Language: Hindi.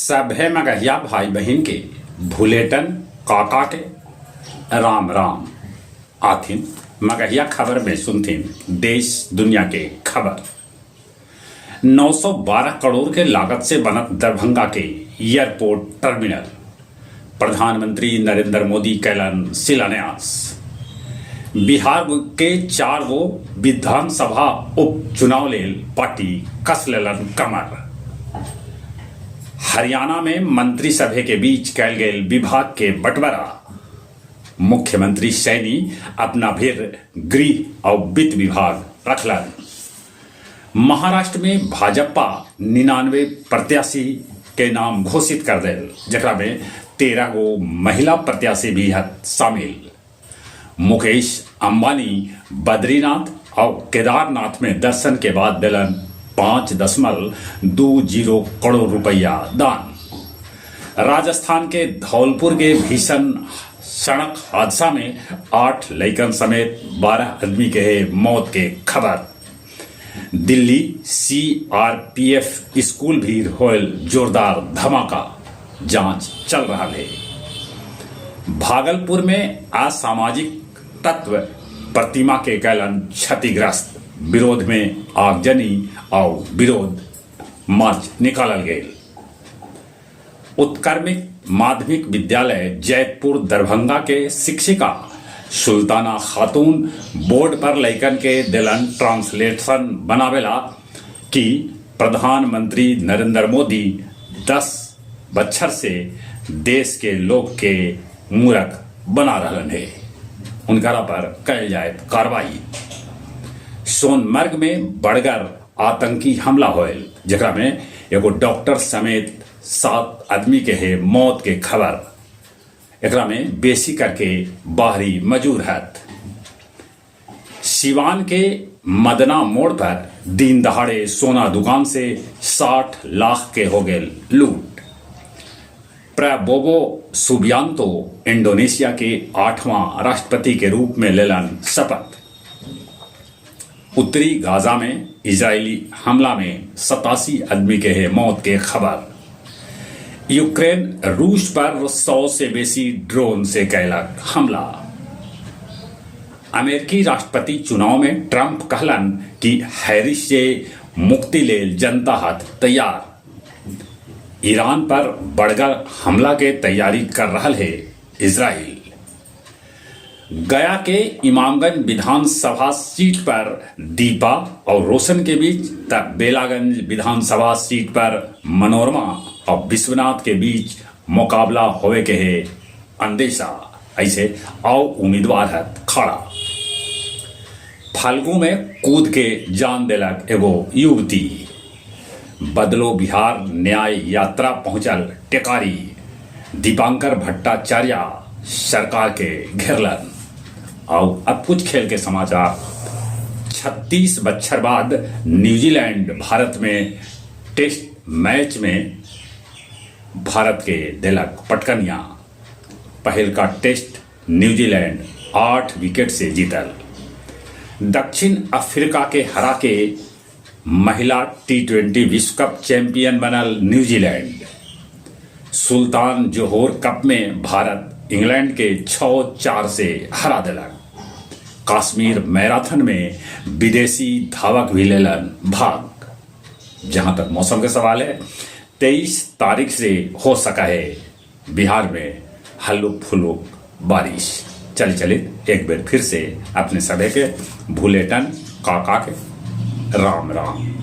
सभे मगहिया भाई बहन के भूलेटन काका के राम राम आथिन। मगहिया खबर में सुनथिन देश दुनिया के खबर। 912 करोड़ के लागत से बनत दरभंगा के एयरपोर्ट टर्मिनल प्रधानमंत्री नरेंद्र मोदी कैलन शिलान्यास। बिहार के 4 गो विधानसभा उपचुनाव लेल पार्टी कस लेलन कमर। हरियाणा में मंत्री सभा के बीच कैल गेल विभाग के बंटवारा। मुख्यमंत्री सैनी अपना फिर गृह और वित्त विभाग रखलन। महाराष्ट्र में भाजपा 99 प्रत्याशी के नाम घोषित कर दिल, जकरा में 13 गो महिला प्रत्याशी भी शामिल। मुकेश अंबानी बद्रीनाथ और केदारनाथ में दर्शन के बाद दिलन 5.20 करोड़ रुपया दान। राजस्थान के धौलपुर के भीषण सड़क हादसा में 8 लड़कन समेत 12 आदमी के मौत के खबर। दिल्ली सीआरपीएफ स्कूल भी होल जोरदार धमाका, जांच चल रहा है। भागलपुर में असामाजिक तत्व प्रतिमा के कैलन क्षतिग्रस्त, विरोध में आगजनी और विरोध मार्च निकालल गए। उत्क्रमित माध्यमिक विद्यालय जैतपुर दरभंगा के शिक्षिका सुल्ताना खातून बोर्ड पर लैकन के दिलन ट्रांसलेशन बनावेला कि प्रधानमंत्री नरेंद्र मोदी 10 बच्चर से देश के लोग के मूर्ख बना रहलन है, उनकरा पर कल जाए कार्रवाई। सोनमर्ग में बड़गर आतंकी हमला होल, जकरा में एगो डॉक्टर समेत 7 आदमी के मौत के खबर। एकरा में बेसी करके बाहरी मजूर है। सिवान के मदना मोड़ पर दिन दहाड़े सोना दुकान से 60 लाख के हो गए लूट। प्रबोवो सुबियांतो इंडोनेशिया के 8वां राष्ट्रपति के रूप में लेलन शपथ। उत्तरी गाजा में इजरायली हमला में 87 आदमी के मौत के खबर। यूक्रेन रूस पर 100 से बेसी ड्रोन से कैलक हमला। अमेरिकी राष्ट्रपति चुनाव में ट्रंप कहलन कि हैरिस से मुक्ति लेल जनता हाथ तैयार। ईरान पर बड़गर हमला के तैयारी कर रहा है इजराइल। गया के इमामगंज विधानसभा सीट पर दीपा और रोशन के बीच, तब बेलागंज विधानसभा सीट पर मनोरमा और विश्वनाथ के बीच मुकाबला होवे के है अंदेशा। ऐसे आओ उम्मीदवार है खड़ा। फाल्गु में कूद के जान दिलक एगो युवती। बदलो बिहार न्याय यात्रा पहुंचल टेकारी। दीपांकर भट्टाचार्य सरकार के घेरलन। और अब कुछ खेल के समाचार। 36 बछर बाद न्यूजीलैंड भारत में टेस्ट मैच में भारत के दिलक पटकनिया। पहल का टेस्ट न्यूजीलैंड 8 विकेट से जीतल। दक्षिण अफ्रीका के हरा के महिला T20 विश्व कप चैंपियन बनल न्यूजीलैंड। सुल्तान जोहोर कप में भारत इंग्लैंड के 6-4 से हरा दिलक। कश्मीर मैराथन में विदेशी धावक भी लेलन भाग। जहां तक मौसम के सवाल है, 23 तारीख से हो सका है बिहार में हल्लुक फुल्लुक बारिश। चले एक बार फिर से अपने सभी के भूलेटन काका के राम राम।